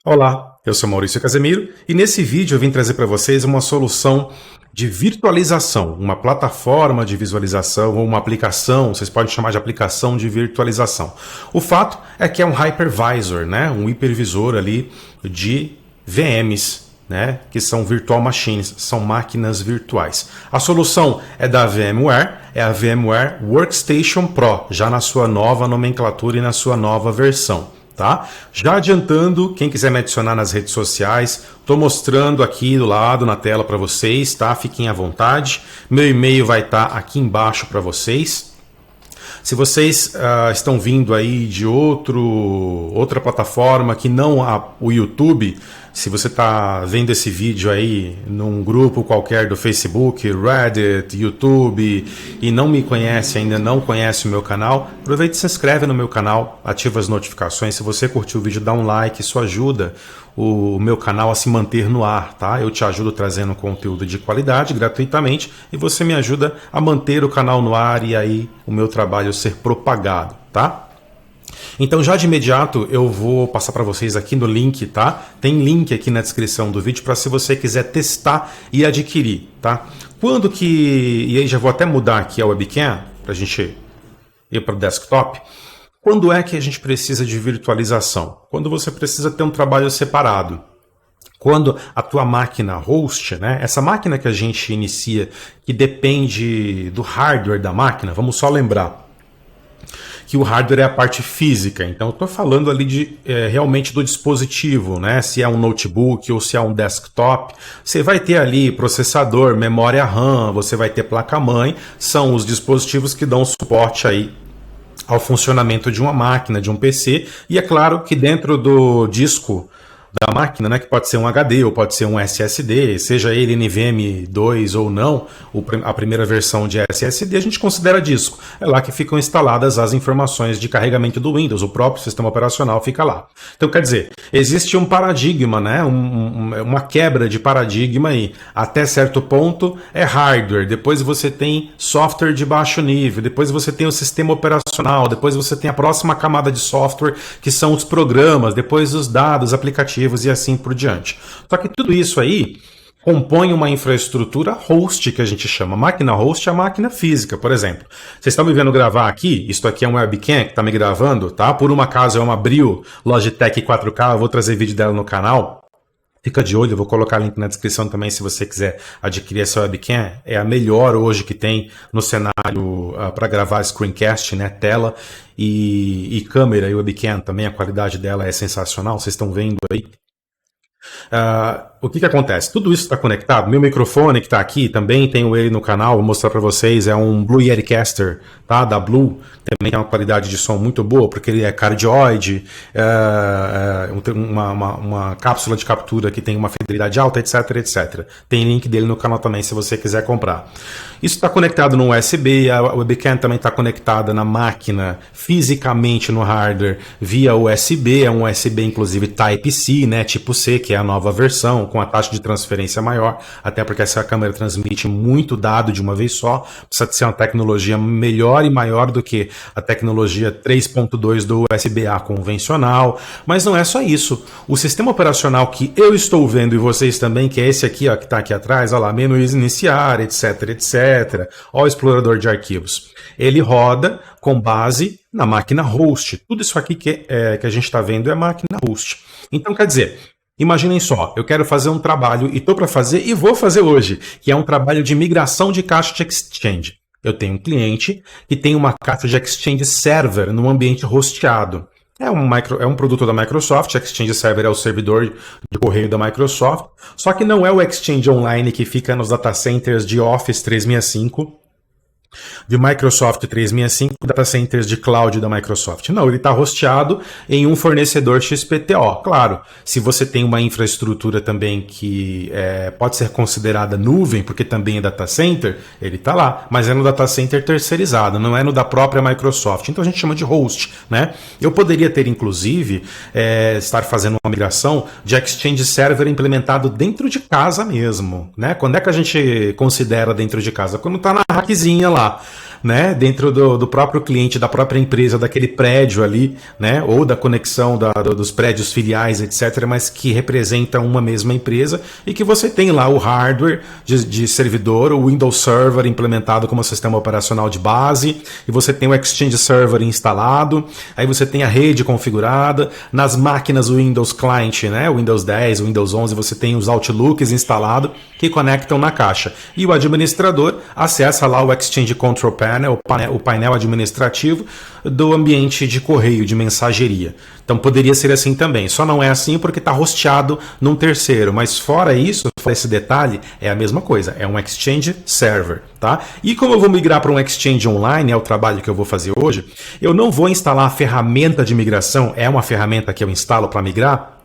Olá, eu sou Maurício Casemiro e nesse vídeo eu vim trazer para vocês uma solução de virtualização, uma plataforma de visualização ou uma aplicação, vocês podem chamar de aplicação de virtualização. O fato é que é um hypervisor, né? Um hipervisor ali de VMs, né? Que são virtual machines, são máquinas virtuais. A solução é da VMware, é a VMware Workstation Pro, já na sua nova nomenclatura e na sua nova versão. Tá? Já adiantando, quem quiser me adicionar nas redes sociais, estou mostrando aqui do lado na tela para vocês, tá? Fiquem à vontade. Meu e-mail vai estar aqui embaixo para vocês. Se vocês estão vindo aí de outra plataforma que não o YouTube, se você está vendo esse vídeo aí num grupo qualquer do Facebook, Reddit, YouTube e não me conhece ainda, não conhece o meu canal, aproveite e se inscreve no meu canal, ativa as notificações. Se você curtiu o vídeo, dá um like, isso ajuda o meu canal a se manter no ar, tá? Eu te ajudo trazendo conteúdo de qualidade gratuitamente e você me ajuda a manter o canal no ar e aí o meu trabalho ser propagado, tá? Então já de imediato eu vou passar para vocês aqui no link, tá? Tem link aqui na descrição do vídeo para se você quiser testar e adquirir, tá? E aí já vou até mudar aqui a webcam para a gente ir para o desktop. Quando é que a gente precisa de virtualização? Quando você precisa ter um trabalho separado. Quando a tua máquina host, né? Essa máquina que a gente inicia, que depende do hardware da máquina, vamos só lembrar que o hardware é a parte física, então eu estou falando ali realmente do dispositivo, né? Se é um notebook ou se é um desktop, você vai ter ali processador, memória RAM, você vai ter placa-mãe, são os dispositivos que dão suporte aí ao funcionamento de uma máquina, de um PC, e é claro que dentro do disco da máquina, né, que pode ser um HD ou pode ser um SSD, seja ele NVMe 2 ou não, a primeira versão de SSD a gente considera disco. É lá que ficam instaladas as informações de carregamento do Windows, o próprio sistema operacional fica lá. Então quer dizer, existe um paradigma, né, uma quebra de paradigma aí. Até certo ponto é hardware, depois você tem software de baixo nível, depois você tem o sistema operacional, depois você tem a próxima camada de software que são os programas, depois os dados, aplicativos e assim por diante. Só que tudo isso aí compõe uma infraestrutura host que a gente chama. Máquina host é a máquina física, por exemplo. Vocês estão me vendo gravar aqui, isto aqui é um webcam que está me gravando, tá? Por um acaso é uma Brio Logitech 4K, eu vou trazer vídeo dela no canal. Fica de olho, eu vou colocar link na descrição também se você quiser adquirir essa webcam. É a melhor hoje que tem no cenário para gravar screencast, né? Tela e câmera e webcam também. A qualidade dela é sensacional, vocês estão vendo aí. O que acontece? Tudo isso está conectado. Meu microfone que está aqui, também tenho ele no canal, vou mostrar para vocês, é um Blue Yeticaster, tá? Da Blue, também tem uma qualidade de som muito boa, porque ele é cardioide, uma cápsula de captura que tem uma fidelidade alta, etc, etc. Tem link dele no canal também, se você quiser comprar. Isso está conectado no USB, a webcam também está conectada na máquina, fisicamente no hardware, via USB, é um USB inclusive Type-C, né? Tipo C, que é a nova versão, com a taxa de transferência maior, até porque essa câmera transmite muito dado de uma vez só, precisa ser uma tecnologia melhor e maior do que a tecnologia 3.2 do USB-A convencional, mas não é só isso. O sistema operacional que eu estou vendo e vocês também, que é esse aqui, ó, que está aqui atrás, olha lá, menus iniciar, etc, etc, ó, o explorador de arquivos. Ele roda com base na máquina host. Tudo isso aqui que a gente está vendo é máquina host. Então, quer dizer, imaginem só, eu quero fazer um trabalho e estou para fazer e vou fazer hoje, que é um trabalho de migração de caixa de Exchange. Eu tenho um cliente que tem uma caixa de Exchange Server num ambiente hosteado. É um produto da Microsoft, Exchange Server é o servidor de correio da Microsoft, só que não é o Exchange Online que fica nos data centers de Office 365, de Microsoft 365, data centers de cloud da Microsoft. Não, ele está hosteado em um fornecedor XPTO. Claro, se você tem uma infraestrutura também que pode ser considerada nuvem, porque também é data center, ele está lá, mas é no data center terceirizado, não é no da própria Microsoft. Então a gente chama de host, né? Eu poderia ter, inclusive, estar fazendo uma migração de Exchange Server implementado dentro de casa mesmo, né? Quando é que a gente considera dentro de casa? Quando está na rackzinha lá. né, dentro do próprio cliente, da própria empresa, daquele prédio ali, né, ou da conexão dos prédios filiais, etc., mas que representam uma mesma empresa e que você tem lá o hardware de servidor, o Windows Server implementado como sistema operacional de base, e você tem o Exchange Server instalado, aí você tem a rede configurada, nas máquinas o Windows Client, né, o Windows 10, o Windows 11, você tem os Outlooks instalados que conectam na caixa. E o administrador acessa lá o Exchange Control Panel, o painel administrativo do ambiente de correio, de mensageria. Então poderia ser assim também, só não é assim porque está hosteado num terceiro, mas fora isso, fora esse detalhe, é a mesma coisa, é um Exchange Server, tá? E como eu vou migrar para um Exchange Online, é o trabalho que eu vou fazer hoje, eu não vou instalar a ferramenta de migração, é uma ferramenta que eu instalo para migrar,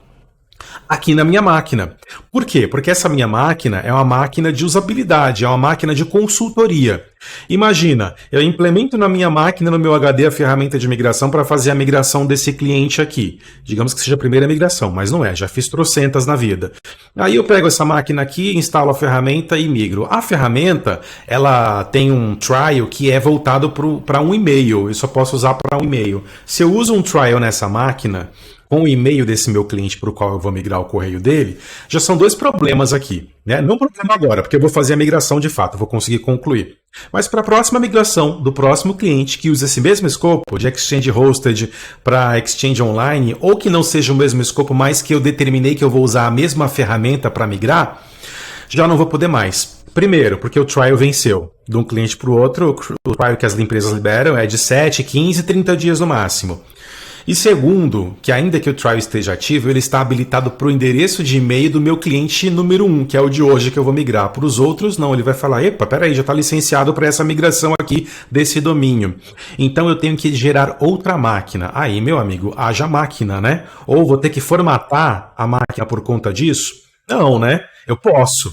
aqui na minha máquina. Por quê? Porque essa minha máquina é uma máquina de usabilidade, é uma máquina de consultoria. Imagina, eu implemento na minha máquina, no meu HD, a ferramenta de migração para fazer a migração desse cliente aqui. Digamos que seja a primeira migração, mas não é, já fiz trocentas na vida. Aí eu pego essa máquina aqui, instalo a ferramenta e migro. A ferramenta, ela tem um trial que é voltado para um e-mail, eu só posso usar para um e-mail. Se eu uso um trial nessa máquina, com o e-mail desse meu cliente para o qual eu vou migrar o correio dele, já são dois problemas aqui, né? Não problema agora, porque eu vou fazer a migração de fato, vou conseguir concluir. Mas para a próxima migração do próximo cliente que usa esse mesmo escopo de Exchange Hosted para Exchange Online, ou que não seja o mesmo escopo, mas que eu determinei que eu vou usar a mesma ferramenta para migrar, já não vou poder mais. Primeiro, porque o trial venceu. De um cliente para o outro, o trial que as empresas liberam é de 7, 15, 30 dias no máximo. E segundo, que ainda que o trial esteja ativo, ele está habilitado para o endereço de e-mail do meu cliente número 1, que é o de hoje que eu vou migrar. Para os outros, não, ele vai falar, epa, peraí, já está licenciado para essa migração aqui desse domínio. Então eu tenho que gerar outra máquina. Aí, meu amigo, haja máquina, né? Ou vou ter que formatar a máquina por conta disso? Não, né? Eu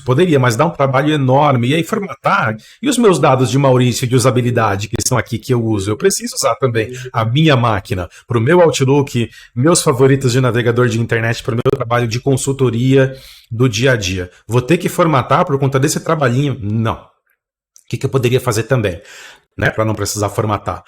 poderia, mas dá um trabalho enorme. E aí formatar, e os meus dados de Maurício de usabilidade que estão aqui que eu uso? Eu preciso usar também a minha máquina para o meu Outlook, meus favoritos de navegador de internet, para o meu trabalho de consultoria do dia a dia. Vou ter que formatar por conta desse trabalhinho? Não. O que eu poderia fazer também? Né, para não precisar formatar.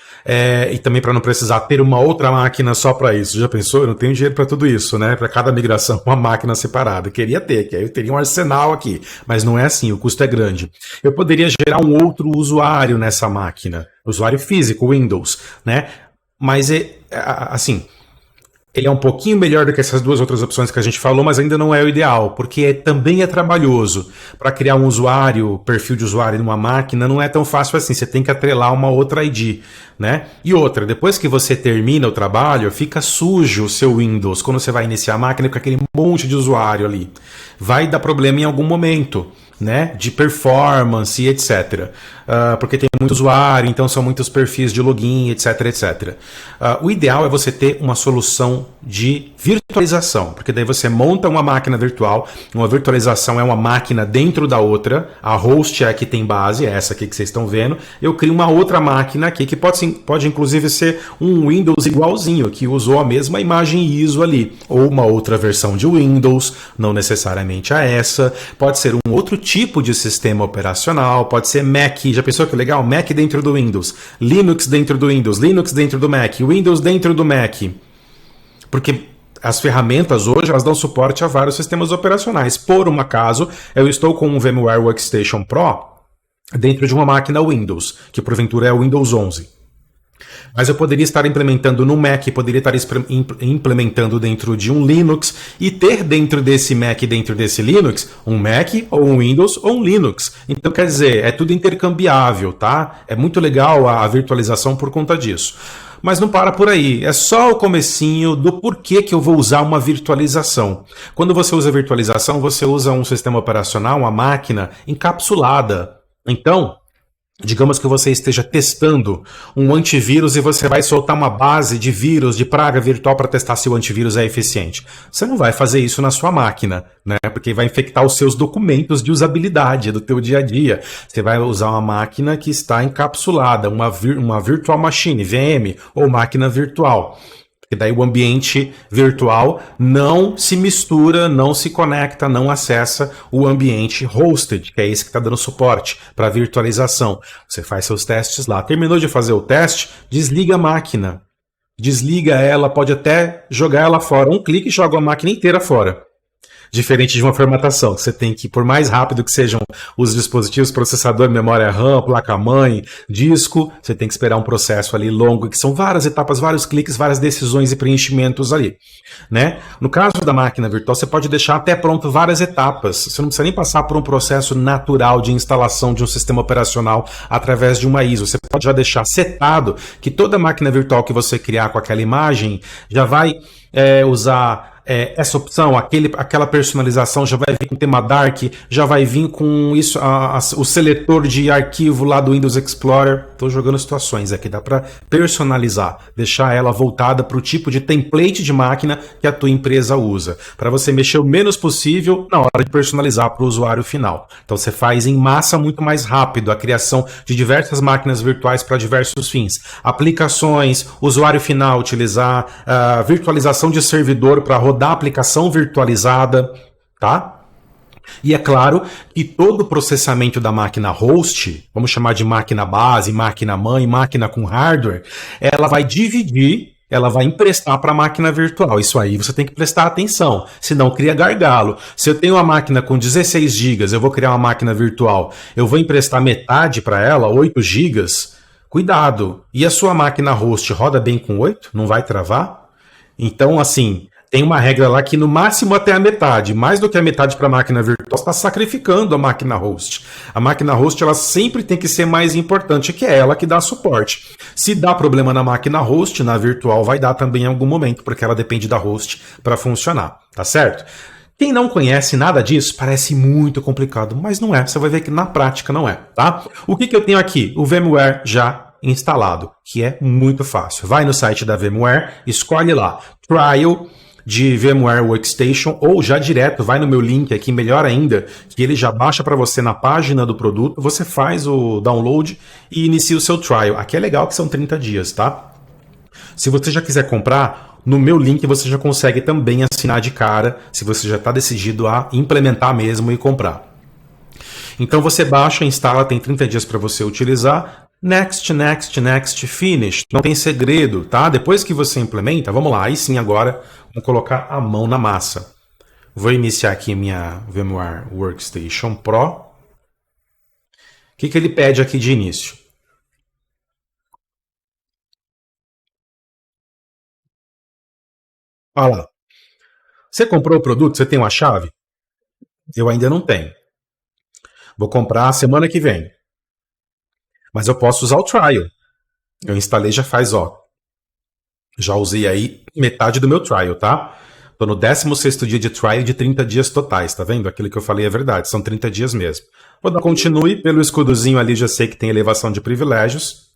E também para não precisar ter uma outra máquina só para isso. Já pensou? Eu não tenho dinheiro para tudo isso, né? Para cada migração, uma máquina separada. Eu queria ter, que aí eu teria um arsenal aqui. Mas não é assim, o custo é grande. Eu poderia gerar um outro usuário nessa máquina. Usuário físico, Windows, né? Mas, assim, ele é um pouquinho melhor do que essas duas outras opções que a gente falou, mas ainda não é o ideal, porque também é trabalhoso. Para criar um usuário, perfil de usuário numa máquina, não é tão fácil assim, você tem que atrelar uma outra ID, né? E outra, depois que você termina o trabalho, fica sujo o seu Windows, quando você vai iniciar a máquina com aquele monte de usuário ali. Vai dar problema em algum momento, né, de performance, etc. Porque tem muito usuário, então são muitos perfis de login, etc, etc. O ideal é você ter uma solução de virtualização, porque daí você monta uma máquina virtual, uma virtualização é uma máquina dentro da outra, a host é a que tem base, é essa aqui que vocês estão vendo, eu crio uma outra máquina aqui, que pode inclusive ser um Windows igualzinho, que usou a mesma imagem ISO ali, ou uma outra versão de Windows, não necessariamente a essa, pode ser um outro tipo de sistema operacional, pode ser Mac, já pensou que legal? Mac dentro do Windows, Linux dentro do Windows, Linux dentro do Mac, Windows dentro do Mac. Porque as ferramentas hoje elas dão suporte a vários sistemas operacionais. Por um acaso, eu estou com um VMware Workstation Pro dentro de uma máquina Windows, que porventura é o Windows 11. Mas eu poderia estar implementando no Mac, poderia estar implementando dentro de um Linux e ter dentro desse Mac, dentro desse Linux, um Mac ou um Windows ou um Linux. Então, quer dizer, é tudo intercambiável, tá? É muito legal a virtualização por conta disso. Mas não para por aí, é só o comecinho do porquê que eu vou usar uma virtualização. Quando você usa virtualização, você usa um sistema operacional, uma máquina encapsulada. Então, digamos que você esteja testando um antivírus e você vai soltar uma base de vírus, de praga virtual para testar se o antivírus é eficiente. Você não vai fazer isso na sua máquina, né? Porque vai infectar os seus documentos de usabilidade do teu dia a dia. Você vai usar uma máquina que está encapsulada, uma virtual machine, VM, ou máquina virtual. Porque daí o ambiente virtual não se mistura, não se conecta, não acessa o ambiente hosted, que é esse que está dando suporte para virtualização. Você faz seus testes lá. Terminou de fazer o teste, desliga a máquina. Desliga ela, pode até jogar ela fora. Um clique e joga a máquina inteira fora. Diferente de uma formatação, que você tem que, por mais rápido que sejam os dispositivos, processador, memória RAM, placa-mãe, disco, você tem que esperar um processo ali longo, que são várias etapas, vários cliques, várias decisões e preenchimentos ali, né? No caso da máquina virtual, você pode deixar até pronto várias etapas. Você não precisa nem passar por um processo natural de instalação de um sistema operacional através de uma ISO. Você pode já deixar setado que toda máquina virtual que você criar com aquela imagem já vai usar essa opção, aquela personalização já vai vir com tema Dark, já vai vir com isso, o seletor de arquivo lá do Windows Explorer. Estou jogando situações aqui, dá para personalizar, deixar ela voltada para o tipo de template de máquina que a tua empresa usa, para você mexer o menos possível na hora de personalizar para o usuário final. Então você faz em massa muito mais rápido a criação de diversas máquinas virtuais para diversos fins. Aplicações, usuário final utilizar, virtualização de servidor para rodar da aplicação virtualizada, tá? E é claro que todo o processamento da máquina host, vamos chamar de máquina base, máquina mãe, máquina com hardware, ela vai dividir, ela vai emprestar para a máquina virtual. Isso aí você tem que prestar atenção, senão cria gargalo. Se eu tenho uma máquina com 16 GB, eu vou criar uma máquina virtual, eu vou emprestar metade para ela, 8 GB, cuidado. E a sua máquina host roda bem com 8? Não vai travar? Então, assim, tem uma regra lá que no máximo até a metade, mais do que a metade para a máquina virtual, você está sacrificando a máquina host. A máquina host ela sempre tem que ser mais importante, que é ela que dá suporte. Se dá problema na máquina host, na virtual vai dar também em algum momento, porque ela depende da host para funcionar, tá certo? Quem não conhece nada disso, parece muito complicado, mas não é. Você vai ver que na prática não é, tá? O que eu tenho aqui? O VMware já instalado, que é muito fácil. Vai no site da VMware, escolhe lá, Trial de VMware Workstation, ou já direto, vai no meu link aqui, melhor ainda, que ele já baixa para você na página do produto, você faz o download e inicia o seu trial. Aqui é legal que são 30 dias, tá? Se você já quiser comprar, no meu link você já consegue também assinar de cara, se você já está decidido a implementar mesmo e comprar. Então você baixa, instala, tem 30 dias para você utilizar. Next, next, next, finish. Não tem segredo, tá? Depois que você implementa, vamos lá, aí sim agora, vamos colocar a mão na massa. Vou iniciar aqui minha VMware Workstation Pro. O que ele pede aqui de início? Olha lá. Você comprou o produto? Você tem uma chave? Eu ainda não tenho. Vou comprar semana que vem. Mas eu posso usar o trial. Eu instalei já faz, já usei aí metade do meu trial, tá? Tô no 16º dia de trial de 30 dias totais, tá vendo? Aquilo que eu falei é verdade, são 30 dias mesmo. Vou dar continue, pelo escudozinho ali já sei que tem elevação de privilégios.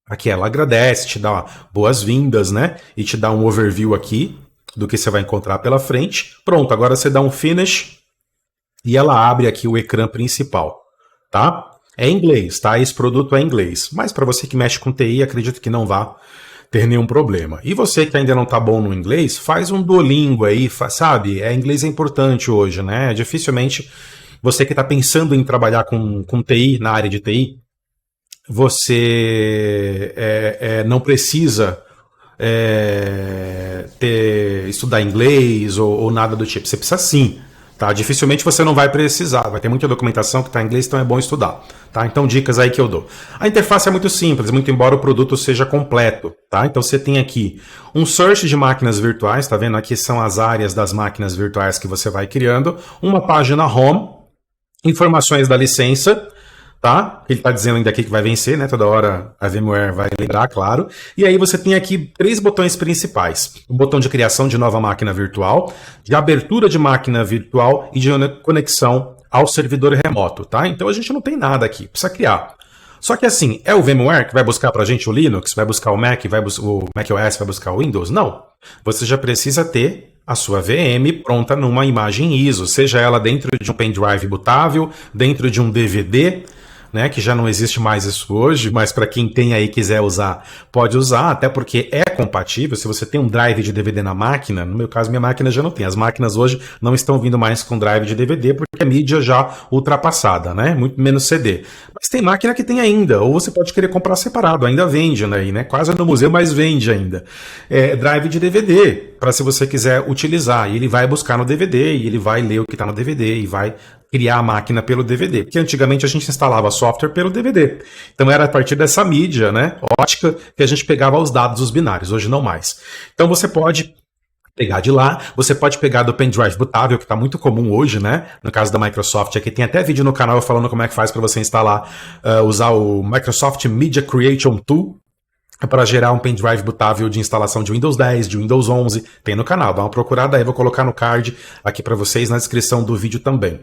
Aqui ela agradece, te dá boas-vindas, né? E te dá um overview aqui do que você vai encontrar pela frente. Pronto, agora você dá um finish e ela abre aqui o ecrã principal, tá? É em inglês, tá? Esse produto é em inglês. Mas para você que mexe com TI, acredito que não vá ter nenhum problema. E você que ainda não tá bom no inglês, faz um Duolingo aí, sabe? Inglês é importante hoje, né? Dificilmente você que está pensando em trabalhar com TI, na área de TI, você não precisa estudar inglês ou nada do tipo. Você precisa sim. Tá? Dificilmente você não vai precisar, vai ter muita documentação que está em inglês, então é bom estudar. Tá? Então, dicas aí que eu dou. A interface é muito simples, muito embora o produto seja completo. Tá? Então, você tem aqui um search de máquinas virtuais, tá vendo? Aqui são as áreas das máquinas virtuais que você vai criando. Uma página home, informações da licença, tá? Ele está dizendo ainda aqui que vai vencer, né? Toda hora a VMware vai lembrar, claro. E aí você tem aqui 3 botões principais. O botão de criação de nova máquina virtual, de abertura de máquina virtual e de conexão ao servidor remoto, tá? Então a gente não tem nada aqui, precisa criar. Só que assim, é o VMware que vai buscar pra gente o Linux, vai buscar o Mac, o macOS, vai buscar o Windows? Não. Você já precisa ter a sua VM pronta numa imagem ISO, seja ela dentro de um pendrive bootável, dentro de um DVD, né, que já não existe mais isso hoje, mas para quem tem aí e quiser usar, pode usar, até porque é compatível. Se você tem um drive de DVD na máquina, no meu caso minha máquina já não tem, as máquinas hoje não estão vindo mais com drive de DVD porque a mídia já ultrapassada, né, muito menos CD. Mas tem máquina que tem ainda, ou você pode querer comprar separado, ainda vende, né, quase no museu, mas vende ainda. Drive de DVD, para se você quiser utilizar, e ele vai buscar no DVD, e ele vai ler o que está no DVD, e vai criar a máquina pelo DVD, porque antigamente a gente instalava software pelo DVD. Então era a partir dessa mídia, né, ótica, que a gente pegava os dados dos binários, hoje não mais. Então você pode pegar de lá, você pode pegar do pendrive bootável, que está muito comum hoje, né, no caso da Microsoft, aqui tem até vídeo no canal falando como é que faz para você instalar, usar o Microsoft Media Creation Tool, para gerar um pendrive bootável de instalação de Windows 10, de Windows 11, tem no canal, dá uma procurada aí, vou colocar no card aqui para vocês na descrição do vídeo também.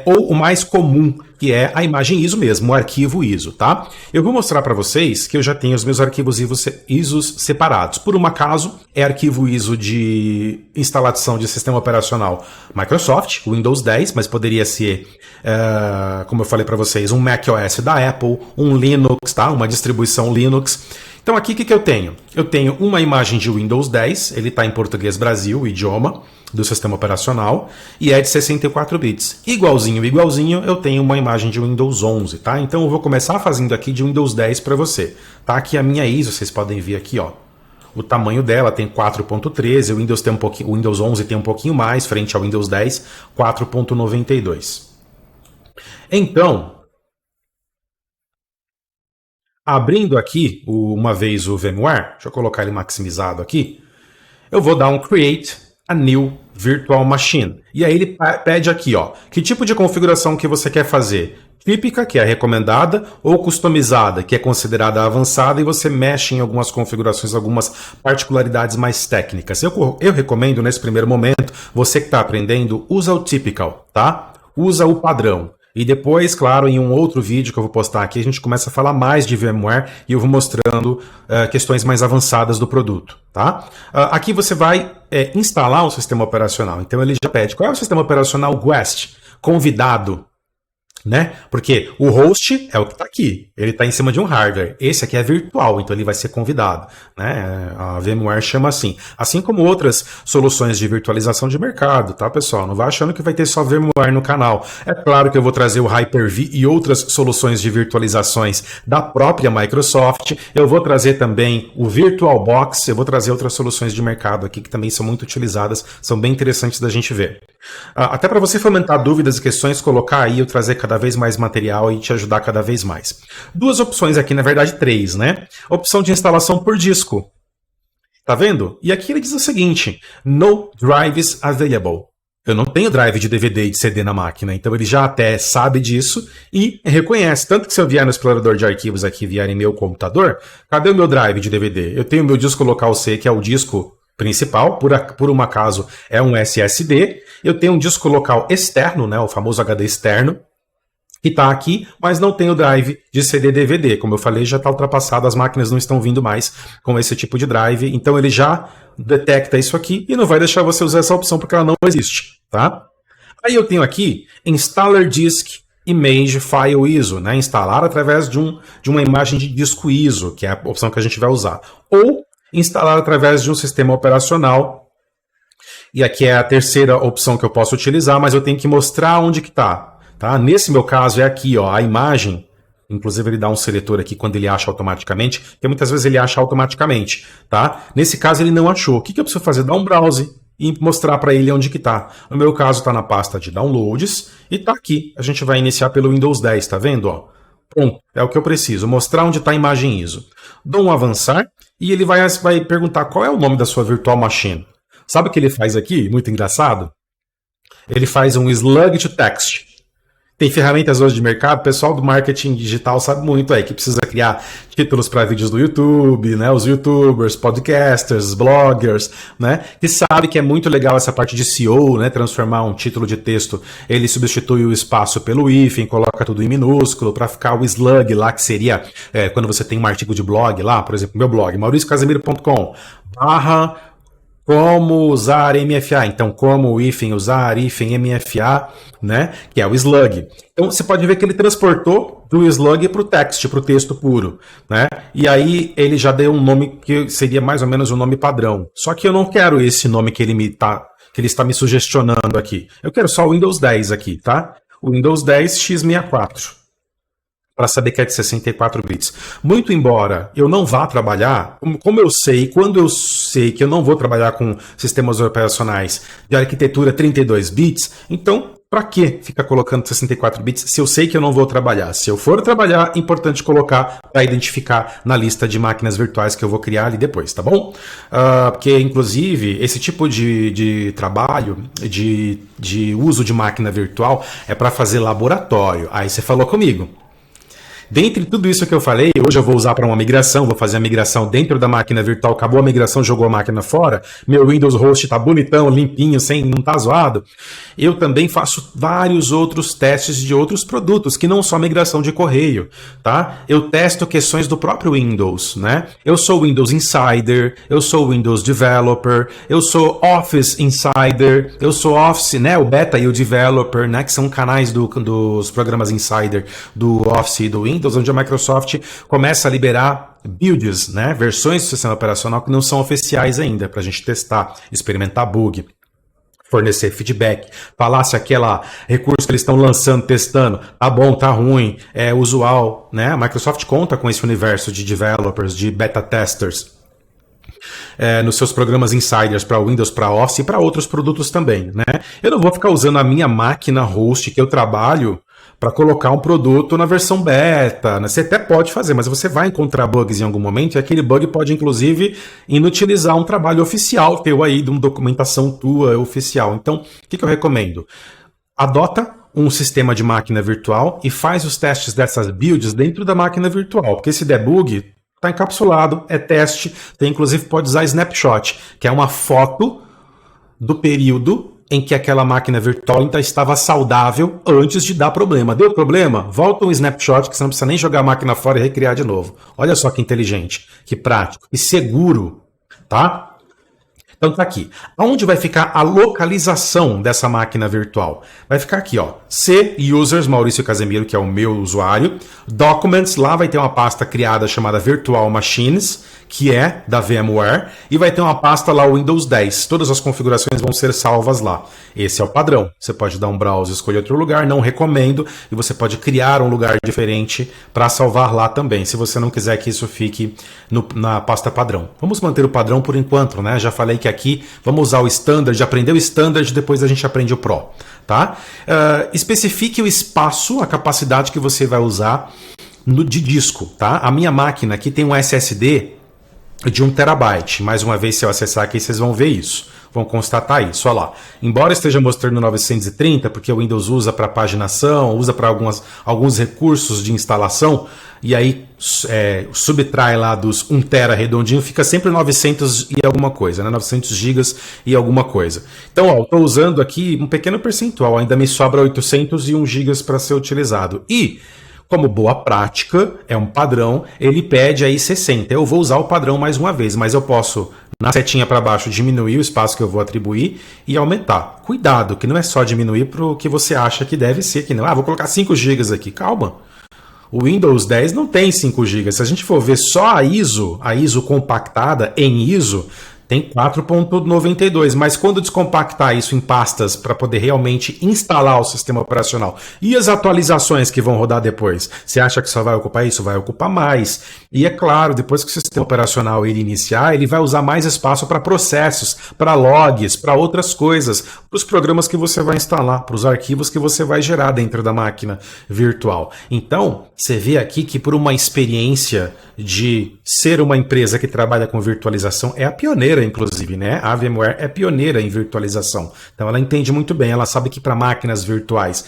Ou o mais comum, que é a imagem ISO mesmo, o arquivo ISO, tá? Eu vou mostrar para vocês que eu já tenho os meus arquivos ISOs separados. Por um acaso, é arquivo ISO de instalação de sistema operacional Microsoft, Windows 10, mas poderia ser, como eu falei para vocês, um macOS da Apple, um Linux, tá? Uma distribuição Linux. Então aqui o que eu tenho? Eu tenho uma imagem de Windows 10, ele está em português Brasil, o idioma do sistema operacional, e é de 64 bits. Igualzinho, eu tenho uma imagem de Windows 11, tá? Então eu vou começar fazendo aqui de Windows 10 para você. Tá aqui a minha ISO, vocês podem ver aqui, ó. O tamanho dela tem 4.13, o Windows 11 tem um pouquinho mais, frente ao Windows 10, 4.92. Então, abrindo aqui uma vez o VMware, deixa eu colocar ele maximizado aqui, eu vou dar um Create a New Virtual Machine. E aí ele pede aqui, ó, que tipo de configuração que você quer fazer? Típica, que é a recomendada, ou customizada, que é considerada avançada, e você mexe em algumas configurações, algumas particularidades mais técnicas. Eu recomendo, nesse primeiro momento, você que está aprendendo, usa o Typical, tá? Usa o padrão. E depois, claro, em um outro vídeo que eu vou postar aqui, a gente começa a falar mais de VMware e eu vou mostrando questões mais avançadas do produto, tá? Aqui você vai instalar um sistema operacional. Então ele já pede, qual é o sistema operacional Guest? Convidado, né? Porque o host é o que está aqui, ele está em cima de um hardware. Esse aqui é virtual, então ele vai ser convidado, né? A VMware chama assim. Assim como outras soluções de virtualização de mercado, tá, pessoal? Não vai achando que vai ter só VMware no canal. É claro que eu vou trazer o Hyper-V e outras soluções de virtualizações da própria Microsoft. Eu vou trazer também o VirtualBox, eu vou trazer outras soluções de mercado aqui que também são muito utilizadas, são bem interessantes da gente ver. Até para você fomentar dúvidas e questões, colocar aí, eu trazer cada vez mais material e te ajudar cada vez mais. Duas opções aqui, na verdade três, né? Opção de instalação por disco. Tá vendo? E aqui ele diz o seguinte, no drives available. Eu não tenho drive de DVD e de CD na máquina, então ele já até sabe disso e reconhece. Tanto que se eu vier no explorador de arquivos aqui, vier em meu computador, cadê o meu drive de DVD? Eu tenho o meu disco local C, que é o disco principal, por um acaso é um SSD. Eu tenho um disco local externo, né, o famoso HD externo, que está aqui, mas não tem o drive de CD-DVD. Como eu falei, já está ultrapassado, as máquinas não estão vindo mais com esse tipo de drive, então ele já detecta isso aqui e não vai deixar você usar essa opção porque ela não existe, tá? Aí eu tenho aqui Installer Disk Image File ISO, né? Instalar através de uma imagem de disco ISO, que é a opção que a gente vai usar. Ou instalar através de um sistema operacional. E aqui é a terceira opção que eu posso utilizar, mas eu tenho que mostrar onde que está. Tá? Nesse meu caso é aqui, ó, a imagem. Inclusive ele dá um seletor aqui quando ele acha automaticamente, porque muitas vezes ele acha automaticamente. Tá? Nesse caso ele não achou. O que eu preciso fazer? Dar um browse e mostrar para ele onde que está. No meu caso está na pasta de downloads e está aqui. A gente vai iniciar pelo Windows 10, tá vendo? Ó? Pronto, é o que eu preciso. Mostrar onde está a imagem ISO. Dou um avançar e ele vai perguntar qual é o nome da sua virtual machine. Sabe o que ele faz aqui? Muito engraçado. Ele faz um slug to text. Tem ferramentas hoje de mercado, o pessoal do marketing digital sabe muito aí, que precisa criar títulos para vídeos do YouTube, né? Os youtubers, podcasters, bloggers, né? Que sabe que é muito legal essa parte de SEO, né? Transformar um título de texto, ele substitui o espaço pelo hífen, coloca tudo em minúsculo para ficar o slug lá, que seria quando você tem um artigo de blog lá, por exemplo, meu blog, mauriciocasemiro.com/, como usar MFA. Então, como hífen usar hífen MFA, né? Que é o slug. Então, você pode ver que ele transportou do slug para o text, para o texto puro, né? E aí ele já deu um nome que seria mais ou menos um nome padrão. Só que eu não quero esse nome que ele está me sugestionando aqui. Eu quero só o Windows 10 aqui, tá? O Windows 10 x64. Para saber que é de 64 bits. Muito embora eu não vá trabalhar, como eu sei, quando eu sei que eu não vou trabalhar com sistemas operacionais de arquitetura 32 bits, então para que ficar colocando 64 bits se eu sei que eu não vou trabalhar? Se eu for trabalhar, é importante colocar para identificar na lista de máquinas virtuais que eu vou criar ali depois, tá bom? Porque, inclusive, esse tipo de trabalho, de uso de máquina virtual, é para fazer laboratório. Aí você falou comigo. Dentre tudo isso que eu falei, hoje eu vou usar para uma migração, vou fazer a migração dentro da máquina virtual, acabou a migração, jogou a máquina fora, meu Windows Host está bonitão, limpinho, não tá zoado. Eu também faço vários outros testes de outros produtos, que não só migração de correio, tá? Eu testo questões do próprio Windows, né? Eu sou Windows Insider, eu sou Windows Developer, eu sou Office Insider, eu sou Office, né? O Beta e o Developer, né? Que são canais dos programas Insider do Office e do Windows, onde a Microsoft começa a liberar builds, né, versões do sistema operacional que não são oficiais ainda, para a gente testar, experimentar bug, fornecer feedback, falar se aquele recurso que eles estão lançando, testando, tá bom, tá ruim, é usual, né? A Microsoft conta com esse universo de developers, de beta testers, nos seus programas insiders para Windows, para Office e para outros produtos também, né? Eu não vou ficar usando a minha máquina host que eu trabalho para colocar um produto na versão beta, né? Você até pode fazer, mas você vai encontrar bugs em algum momento e aquele bug pode, inclusive, inutilizar um trabalho oficial teu aí, de uma documentação tua oficial. Então, o que eu recomendo? Adota um sistema de máquina virtual e faz os testes dessas builds dentro da máquina virtual, porque se der bug, está encapsulado, é teste, tem, inclusive pode usar snapshot, que é uma foto do período em que aquela máquina virtual estava saudável antes de dar problema. Deu problema? Volta um snapshot que você não precisa nem jogar a máquina fora e recriar de novo. Olha só que inteligente, que prático e seguro, tá? Então tá aqui. Aonde vai ficar a localização dessa máquina virtual? Vai ficar aqui, ó. C Users Maurício Casemiro, que é o meu usuário. Documents, lá vai ter uma pasta criada chamada Virtual Machines, que é da VMware, e vai ter uma pasta lá Windows 10. Todas as configurações vão ser salvas lá. Esse é o padrão. Você pode dar um browse e escolher outro lugar, não recomendo, e você pode criar um lugar diferente para salvar lá também, se você não quiser que isso fique na pasta padrão. Vamos manter o padrão por enquanto, né? Já falei que aqui vamos usar o Standard, aprender o Standard, depois a gente aprende o Pro, tá? Especifique o espaço, a capacidade que você vai usar de disco, tá? A minha máquina aqui tem um SSD de 1 terabyte. Mais uma vez, se eu acessar aqui, vocês vão ver isso. Vão constatar isso. Olha lá. Embora esteja mostrando 930, porque o Windows usa para paginação, usa para alguns recursos de instalação, e aí subtrai lá dos 1 tera redondinho, fica sempre 900 e alguma coisa, né? 900 gigas e alguma coisa. Então, ó, estou usando aqui um pequeno percentual, ainda me sobra 801 gigas para ser utilizado. E como boa prática, é um padrão, ele pede aí 60. Eu vou usar o padrão mais uma vez, mas eu posso, na setinha para baixo, diminuir o espaço que eu vou atribuir e aumentar. Cuidado, que não é só diminuir para o que você acha que deve ser, que não. Vou colocar 5 GB aqui. Calma. O Windows 10 não tem 5 GB. Se a gente for ver só a ISO compactada em ISO, tem 4.92, mas quando descompactar isso em pastas para poder realmente instalar o sistema operacional e as atualizações que vão rodar depois, você acha que só vai ocupar isso? Vai ocupar mais. E é claro, depois que o sistema operacional ele iniciar, ele vai usar mais espaço para processos, para logs, para outras coisas, para os programas que você vai instalar, para os arquivos que você vai gerar dentro da máquina virtual. Então, você vê aqui que por uma experiência de ser uma empresa que trabalha com virtualização, é a pioneira, inclusive, né? A VMware é pioneira em virtualização. Então ela entende muito bem, ela sabe que para máquinas virtuais,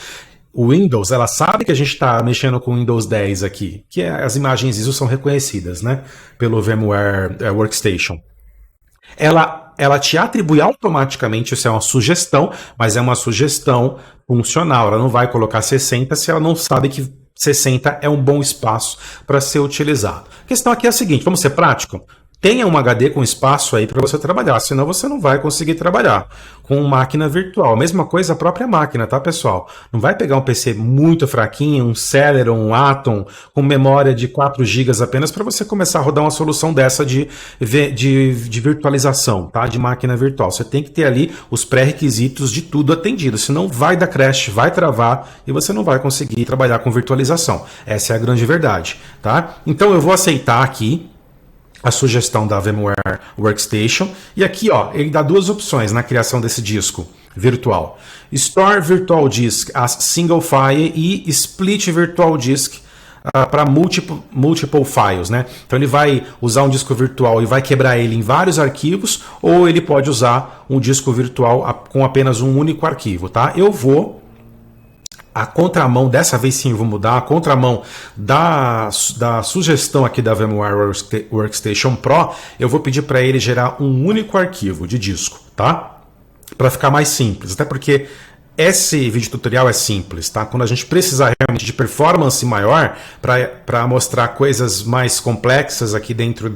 o Windows, ela sabe que a gente está mexendo com o Windows 10 aqui, que as imagens ISO são reconhecidas, né? Pelo VMware Workstation. Ela te atribui automaticamente, isso é uma sugestão, mas é uma sugestão funcional. Ela não vai colocar 60 se ela não sabe que 60 é um bom espaço para ser utilizado. A questão aqui é a seguinte, vamos ser prático? tenha um HD com espaço aí para você trabalhar, senão você não vai conseguir trabalhar com máquina virtual. Mesma coisa a própria máquina, tá, pessoal? Não vai pegar um PC muito fraquinho, um Celeron, um Atom, com memória de 4 GB apenas para você começar a rodar uma solução dessa de virtualização, tá? De máquina virtual. Você tem que ter ali os pré-requisitos de tudo atendido, senão vai dar crash, vai travar e você não vai conseguir trabalhar com virtualização. Essa é a grande verdade, tá? Então eu vou aceitar aqui a sugestão da VMware Workstation, e aqui ó, ele dá duas opções na criação desse disco virtual: Store Virtual Disk as Single File e Split Virtual Disk para multiple files, né? Então ele vai usar um disco virtual e vai quebrar ele em vários arquivos, ou ele pode usar um disco virtual com apenas um único arquivo, tá? Eu vou a contramão, dessa vez sim eu vou mudar, a contramão da sugestão aqui da VMware Workstation Pro, eu vou pedir para ele gerar um único arquivo de disco, tá? Para ficar mais simples, até porque esse vídeo tutorial é simples, tá? Quando a gente precisar realmente de performance maior para mostrar coisas mais complexas aqui dentro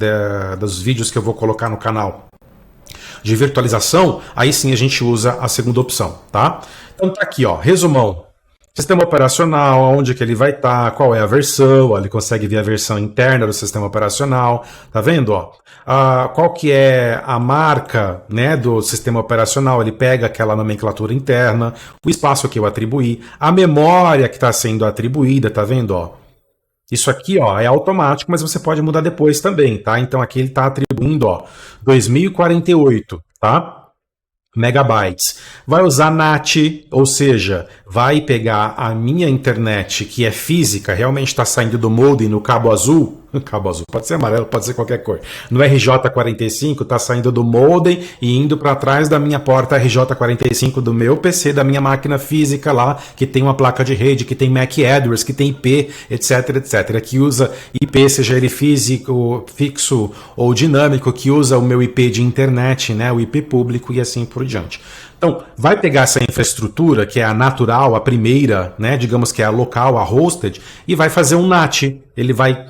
dos vídeos que eu vou colocar no canal de virtualização, aí sim a gente usa a segunda opção, tá? Então tá aqui, ó, resumão. Sistema operacional, onde que ele vai estar, qual é a versão, ó, ele consegue ver a versão interna do sistema operacional, tá vendo? Ó? Qual que é a marca, né, do sistema operacional, ele pega aquela nomenclatura interna, o espaço que eu atribuí, a memória que está sendo atribuída, tá vendo? Ó? Isso aqui ó, é automático, mas você pode mudar depois também, tá? Então aqui ele está atribuindo ó, 2048, tá? megabytes. Vai usar NAT, ou seja, vai pegar a minha internet, que é física, realmente está saindo do modem no cabo azul, pode ser amarelo, pode ser qualquer cor, no RJ45 está saindo do modem e indo para trás da minha porta RJ45 do meu PC, da minha máquina física lá, que tem uma placa de rede, que tem MAC address, que tem IP, etc, etc, que usa IP, seja ele físico, fixo ou dinâmico, que usa o meu IP de internet, né, o IP público e assim por diante. Então, vai pegar essa infraestrutura, que é a natural, a primeira, né, digamos que é a local, a hosted, e vai fazer um NAT. Ele vai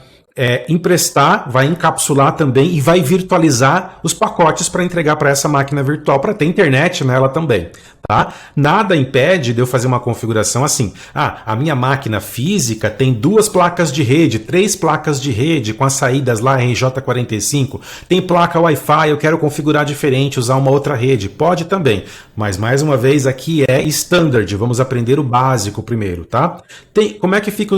emprestar, vai encapsular também e vai virtualizar os pacotes para entregar para essa máquina virtual, para ter internet nela também. Tá? Nada impede de eu fazer uma configuração assim. A minha máquina física tem 2 placas de rede, 3 placas de rede com as saídas lá RJ45. Tem placa Wi-Fi, eu quero configurar diferente, usar uma outra rede. Pode também. Mas mais uma vez aqui é standard. Vamos aprender o básico primeiro, tá? Como é que fica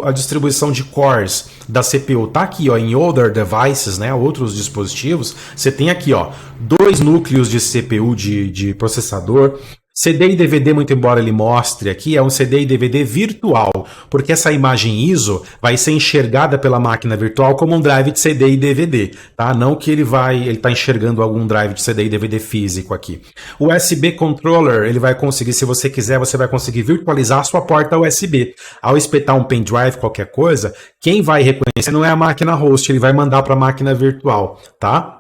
a distribuição de cores da CPU? Tá aqui, ó, em other devices, né? Outros dispositivos. Você tem aqui, ó, 2 núcleos de CPU de processador. CD e DVD, muito embora ele mostre aqui, é um CD e DVD virtual, porque essa imagem ISO vai ser enxergada pela máquina virtual como um drive de CD e DVD, tá? Não que ele está enxergando algum drive de CD e DVD físico aqui. O USB controller, ele vai conseguir, se você quiser, você vai conseguir virtualizar a sua porta USB. Ao espetar um pendrive, qualquer coisa, quem vai reconhecer não é a máquina host, ele vai mandar para a máquina virtual, tá?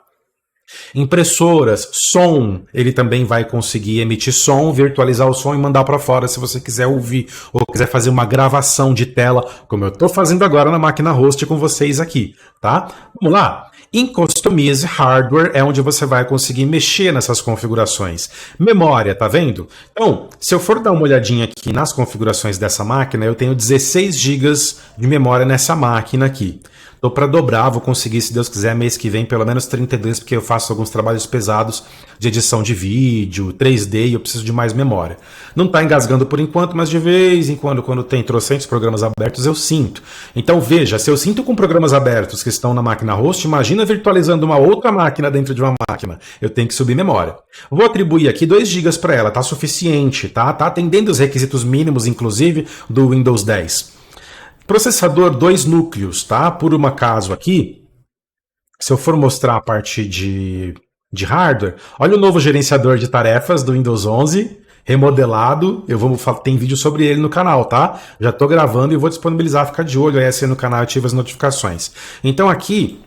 Impressoras, som, ele também vai conseguir emitir som, virtualizar o som e mandar para fora se você quiser ouvir ou quiser fazer uma gravação de tela, como eu estou fazendo agora na máquina host com vocês aqui, tá? Vamos lá. Em Customize Hardware é onde você vai conseguir mexer nessas configurações. Memória, tá vendo? Então, se eu for dar uma olhadinha aqui nas configurações dessa máquina, eu tenho 16 GB de memória nessa máquina aqui. Estou para dobrar, vou conseguir, se Deus quiser, mês que vem, pelo menos 32, porque eu faço alguns trabalhos pesados de edição de vídeo, 3D, e eu preciso de mais memória. Não está engasgando por enquanto, mas de vez em quando tem trocentos programas abertos, eu sinto. Então veja, se eu sinto com programas abertos que estão na máquina host, imagina virtualizando uma outra máquina dentro de uma máquina. Eu tenho que subir memória. Vou atribuir aqui 2 GB para ela, tá suficiente, tá? Tá atendendo os requisitos mínimos, inclusive, do Windows 10. Processador 2 núcleos, tá? Por um acaso aqui, se eu for mostrar a parte de hardware, olha o novo gerenciador de tarefas do Windows 11, remodelado. Tem vídeo sobre ele no canal, tá? Já estou gravando e vou disponibilizar, fica de olho aí assim no canal, ativa as notificações. Então aqui,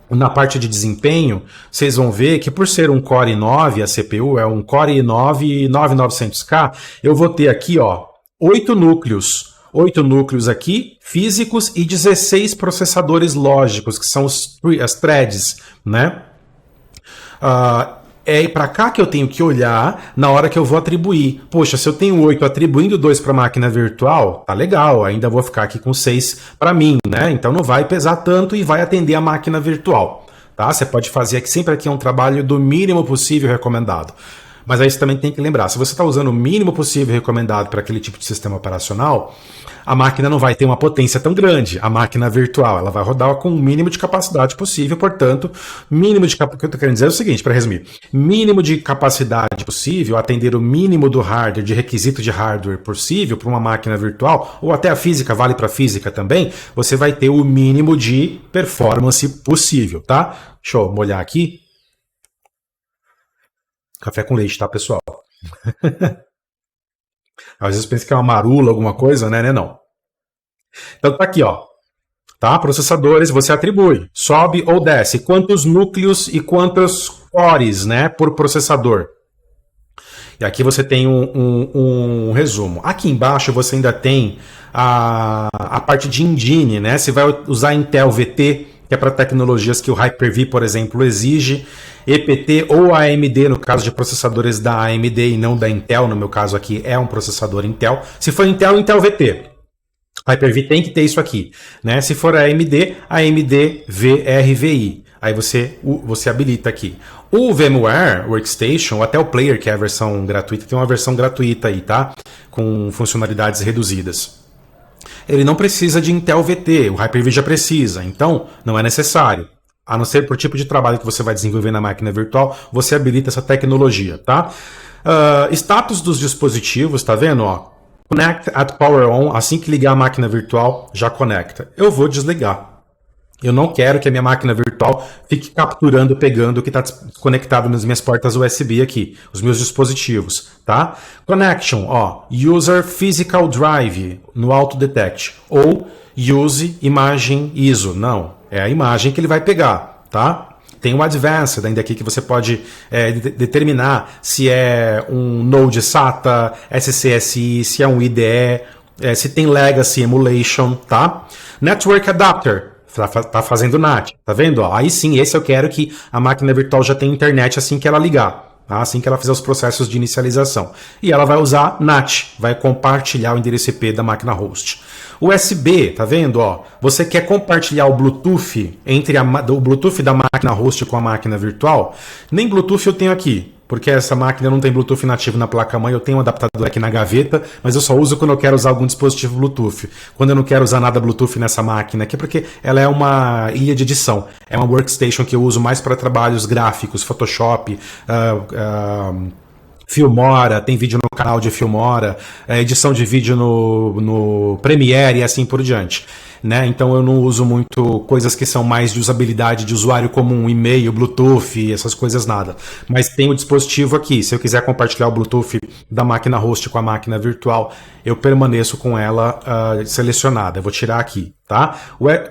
na parte de desempenho, vocês vão ver que por ser um Core i9, a CPU é um Core i9 9900K, eu vou ter aqui, ó, 8 núcleos. 8 núcleos aqui, físicos, e 16 processadores lógicos, que são as threads, né? É para cá que eu tenho que olhar na hora que eu vou atribuir. Poxa, se eu tenho 8 atribuindo 2 para a máquina virtual, tá legal, ainda vou ficar aqui com 6 para mim, né? Então não vai pesar tanto e vai atender a máquina virtual. Tá? Você pode fazer aqui, sempre aqui é um trabalho do mínimo possível recomendado. Mas aí você também tem que lembrar, se você está usando o mínimo possível recomendado para aquele tipo de sistema operacional, a máquina não vai ter uma potência tão grande, a máquina virtual, ela vai rodar com o mínimo de capacidade possível, portanto, mínimo de capacidade, o que eu estou querendo dizer é o seguinte, para resumir, mínimo de capacidade possível, atender o mínimo do hardware, de requisito de hardware possível para uma máquina virtual, ou até a física, vale para a física também, você vai ter o mínimo de performance possível, tá? Deixa eu molhar aqui. Café com leite, tá, pessoal? Às vezes pensa que é uma marula, alguma coisa, né? Não. Então tá aqui, ó. Tá? Processadores, você atribui. Sobe ou desce. Quantos núcleos e quantos cores, né? Por processador. E aqui você tem um resumo. Aqui embaixo você ainda tem a parte de engine, né? Você vai usar Intel VT, que é para tecnologias que o Hyper-V, por exemplo, exige, EPT ou AMD, no caso de processadores da AMD e não da Intel, no meu caso aqui é um processador Intel. Se for Intel, Intel VT. Hyper-V tem que ter isso aqui, né? Se for AMD, AMD VRVI. Aí você habilita aqui. O VMware Workstation, ou até o Player, que é a versão gratuita, tem uma versão gratuita aí, tá? Com funcionalidades reduzidas. Ele não precisa de Intel VT, o Hyper-V já precisa, então não é necessário. A não ser por tipo de trabalho que você vai desenvolver na máquina virtual, você habilita essa tecnologia, tá? Status dos dispositivos, tá vendo? Ó, Connect at Power On, assim que ligar a máquina virtual, já conecta. Eu vou desligar. Eu não quero que a minha máquina virtual fique capturando, pegando o que está desconectado nas minhas portas USB aqui, os meus dispositivos, tá? Connection, ó, User Physical Drive no Auto Detect, ou Use Imagem ISO, não, é a imagem que ele vai pegar, tá? Tem o Advanced ainda aqui que você pode determinar se é um Node SATA, SCSI, se é um IDE, se tem Legacy Emulation, tá? Network Adapter. Tá fazendo NAT, tá vendo? Aí sim, esse eu quero que a máquina virtual já tenha internet assim que ela ligar, tá? Assim que ela fizer os processos de inicialização. E ela vai usar NAT, vai compartilhar o endereço IP da máquina host. USB, tá vendo? Ó, você quer compartilhar o Bluetooth entre o Bluetooth da máquina host com a máquina virtual? Nem Bluetooth eu tenho aqui. Porque essa máquina não tem Bluetooth nativo na placa-mãe, eu tenho um adaptador aqui na gaveta, mas eu só uso quando eu quero usar algum dispositivo Bluetooth. Quando eu não quero usar nada Bluetooth nessa máquina aqui, porque ela é uma ilha de edição. É uma workstation que eu uso mais para trabalhos gráficos, Photoshop, Filmora, tem vídeo no canal de Filmora, edição de vídeo no Premiere e assim por diante. Né? Então eu não uso muito coisas que são mais de usabilidade de usuário comum, e-mail, Bluetooth, essas coisas nada. Mas tem o dispositivo aqui. Se eu quiser compartilhar o Bluetooth da máquina host com a máquina virtual, eu permaneço com ela selecionada. Eu vou tirar aqui, tá?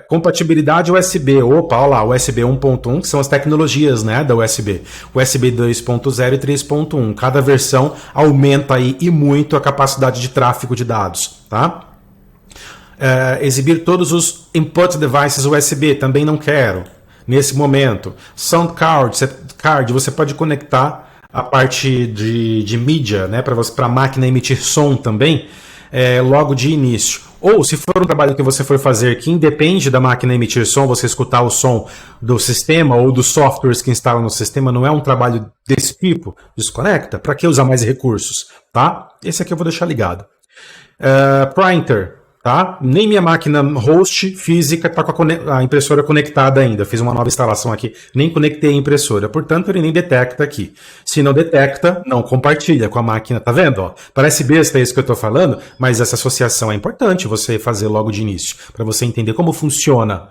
Compatibilidade USB. Opa, olha lá, USB 1.1, que são as tecnologias, né, da USB. USB 2.0 e 3.1. Cada versão aumenta aí e muito a capacidade de tráfego de dados, tá? Exibir todos os input devices USB, também não quero nesse momento. Sound card, você pode conectar a parte de mídia, né, para a máquina emitir som também, logo de início. Ou se for um trabalho que você for fazer que independe da máquina emitir som, você escutar o som do sistema ou dos softwares que instalam no sistema, não é um trabalho desse tipo, desconecta. Para que usar mais recursos? Tá? Esse aqui eu vou deixar ligado. Printer. Tá? Nem minha máquina host física está com a impressora conectada ainda. Eu fiz uma nova instalação aqui, nem conectei a impressora. Portanto, ele nem detecta aqui. Se não detecta, não compartilha com a máquina. Tá vendo? Ó, parece besta isso que eu estou falando, mas essa associação é importante você fazer logo de início, para você entender como funciona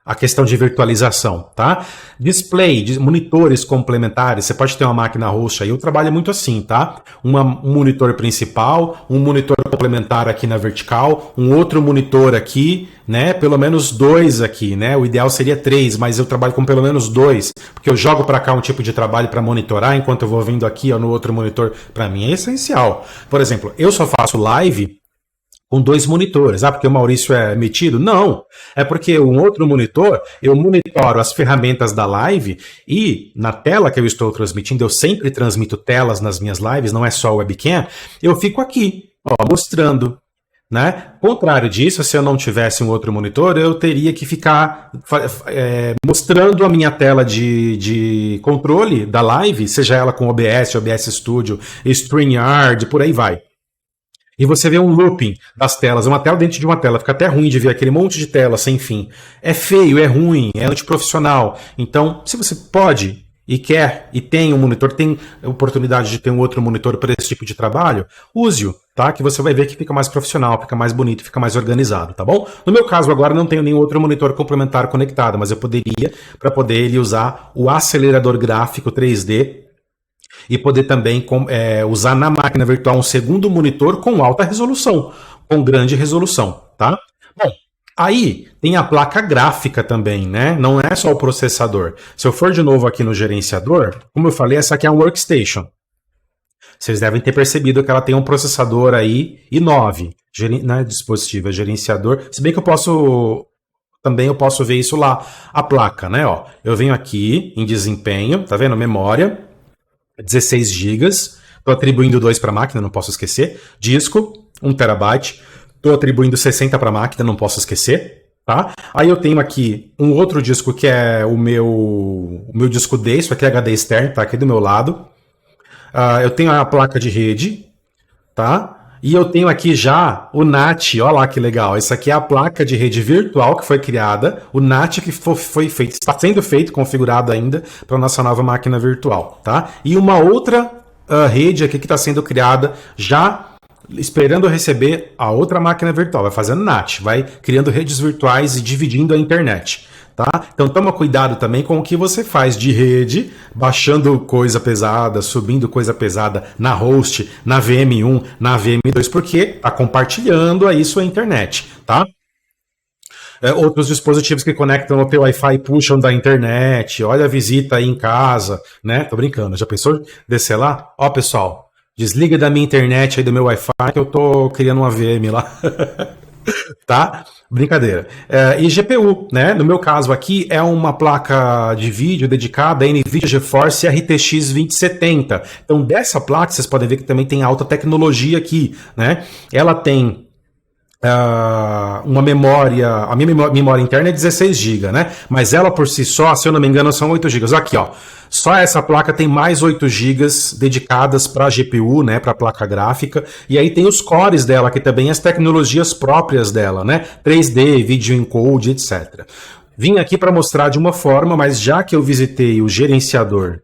a questão de virtualização, tá? Display, de monitores complementares, você pode ter uma máquina host aí, eu trabalho muito assim, tá? Um monitor principal, um monitor complementar aqui na vertical, um outro monitor aqui, né? Pelo menos 2 aqui, né? O ideal seria 3, mas eu trabalho com pelo menos 2, porque eu jogo para cá um tipo de trabalho para monitorar, enquanto eu vou vindo aqui ó, no outro monitor, para mim é essencial. Por exemplo, eu só faço live com dois monitores. Ah, porque o Maurício é metido? Não. É porque um outro monitor, eu monitoro as ferramentas da live e na tela que eu estou transmitindo, eu sempre transmito telas nas minhas lives, não é só o webcam, eu fico aqui, ó, mostrando. Né? Contrário disso, se eu não tivesse um outro monitor, eu teria que ficar mostrando a minha tela de controle da live, seja ela com OBS, OBS Studio, StreamYard, por aí vai. E você vê um looping das telas, uma tela dentro de uma tela. Fica até ruim de ver aquele monte de tela sem fim. É feio, é ruim, é antiprofissional. Então, se você pode e quer e tem um monitor, tem oportunidade de ter um outro monitor para esse tipo de trabalho, use-o, tá? Que você vai ver que fica mais profissional, fica mais bonito, fica mais organizado, tá bom? No meu caso agora não tenho nenhum outro monitor complementar conectado, mas eu poderia, para poder ele usar o acelerador gráfico 3D e poder também usar na máquina virtual um segundo monitor com alta resolução, com grande resolução, tá? Bom, aí tem a placa gráfica também, né? Não é só o processador. Se eu for de novo aqui no gerenciador, como eu falei, essa aqui é um workstation. Vocês devem ter percebido que ela tem um processador aí i9, né, dispositivo, é gerenciador. Se bem que eu posso ver isso lá, a placa, né? Ó, eu venho aqui em desempenho, tá vendo? Memória, 16 GB, estou atribuindo 2 para a máquina, não posso esquecer. Disco, 1 TB, estou atribuindo 60 para a máquina, não posso esquecer. Tá? Aí eu tenho aqui um outro disco que é o meu disco D, isso aqui é HD externo, tá aqui do meu lado. Eu tenho a placa de rede, tá? E eu tenho aqui já o NAT, olha lá que legal. Isso aqui é a placa de rede virtual que foi criada, o NAT que foi feito, está sendo feito, configurado ainda para a nossa nova máquina virtual, tá? E uma outra rede aqui que está sendo criada já esperando receber a outra máquina virtual, vai fazendo NAT, vai criando redes virtuais e dividindo a internet. Tá? Então toma cuidado também com o que você faz de rede, baixando coisa pesada, subindo coisa pesada na host, na VM1, na VM2, porque está compartilhando aí sua internet, tá? Outros dispositivos que conectam ao teu Wi-Fi puxam da internet, olha a visita aí em casa, né? Tô brincando, já pensou descer lá? Ó, pessoal, desliga da minha internet aí do meu Wi-Fi que eu tô criando uma VM lá. Tá? Brincadeira. E GPU, né? No meu caso aqui é uma placa de vídeo dedicada à NVIDIA GeForce RTX 2070. Então dessa placa vocês podem ver que também tem alta tecnologia aqui, né? Ela tem uma memória, a minha memória interna é 16 GB, né? Mas ela por si só, se eu não me engano, são 8 GB. Aqui, ó. Só essa placa tem mais 8 GB dedicadas para a GPU, né, para a placa gráfica. E aí tem os cores dela, que também as tecnologias próprias dela, né? 3D, Video Encode, etc. Vim aqui para mostrar de uma forma, mas já que eu visitei o gerenciador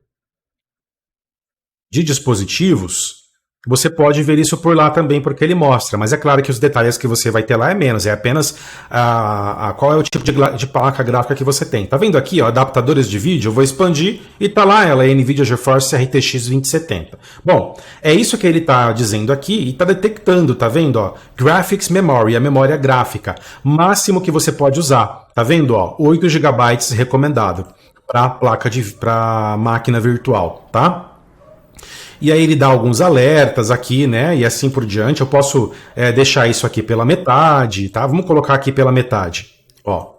de dispositivos, você pode ver isso por lá também, porque ele mostra. Mas é claro que os detalhes que você vai ter lá é menos. É apenas qual é o tipo de placa gráfica que você tem. Tá vendo aqui, ó, adaptadores de vídeo? Eu vou expandir e tá lá ela, NVIDIA GeForce RTX 2070. Bom, é isso que ele tá dizendo aqui e tá detectando, tá vendo? Ó, Graphics Memory, a memória gráfica. Máximo que você pode usar. Tá vendo? Ó, 8 GB recomendado para máquina virtual, tá? E aí ele dá alguns alertas aqui, né? E assim por diante. Eu posso deixar isso aqui pela metade, tá? Vamos colocar aqui pela metade, ó.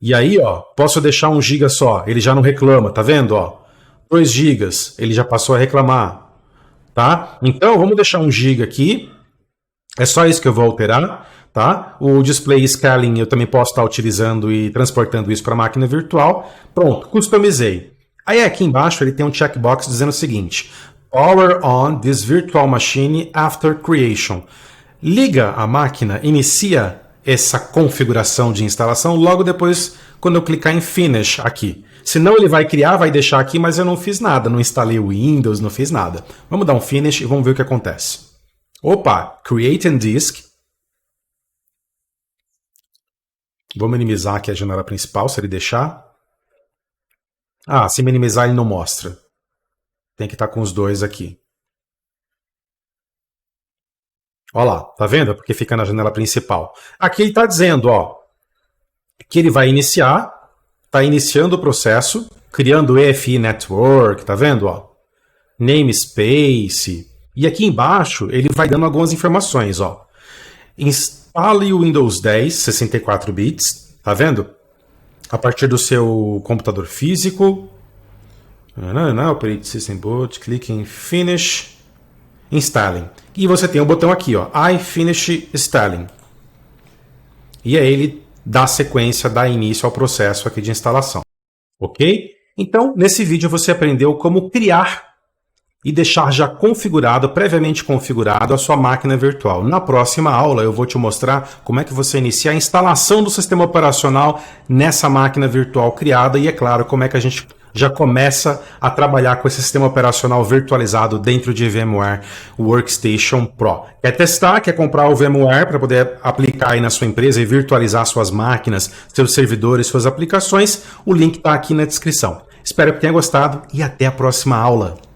E aí, ó, posso deixar 1 GB só. Ele já não reclama, tá vendo, ó? 2 GB, ele já passou a reclamar, tá? Então, vamos deixar 1 GB aqui. É só isso que eu vou alterar, tá? O display scaling eu também posso estar utilizando e transportando isso para a máquina virtual. Pronto, customizei. Aí aqui embaixo ele tem um checkbox dizendo o seguinte: Power on this virtual machine after creation. Liga a máquina, inicia essa configuração de instalação logo depois quando eu clicar em Finish aqui. Senão ele vai criar, vai deixar aqui, mas eu não fiz nada, não instalei o Windows, não fiz nada. Vamos dar um Finish e vamos ver o que acontece. Opa, Create and Disk. Vou minimizar aqui a janela principal, se ele deixar. Se minimizar ele não mostra. Tem que estar com os dois aqui. Olha lá, tá vendo? Porque fica na janela principal. Aqui ele está dizendo, ó, que ele vai iniciar, está iniciando o processo, criando o EFI Network, tá vendo? Ó, namespace. E aqui embaixo ele vai dando algumas informações, ó. instale o Windows 10 64 bits, tá vendo? A partir do seu computador físico. Operating System Boot, clique em Finish, Installing. E você tem o botão aqui, ó, I Finish Installing. E aí ele dá sequência, dá início ao processo aqui de instalação. Ok? Então, nesse vídeo você aprendeu como criar e deixar já configurado, previamente configurado, a sua máquina virtual. Na próxima aula eu vou te mostrar como é que você inicia a instalação do sistema operacional nessa máquina virtual criada e, é claro, como é que a gente já começa a trabalhar com esse sistema operacional virtualizado dentro de VMware Workstation Pro. Quer testar? Quer comprar o VMware para poder aplicar aí na sua empresa e virtualizar suas máquinas, seus servidores, suas aplicações? O link está aqui na descrição. Espero que tenha gostado e até a próxima aula.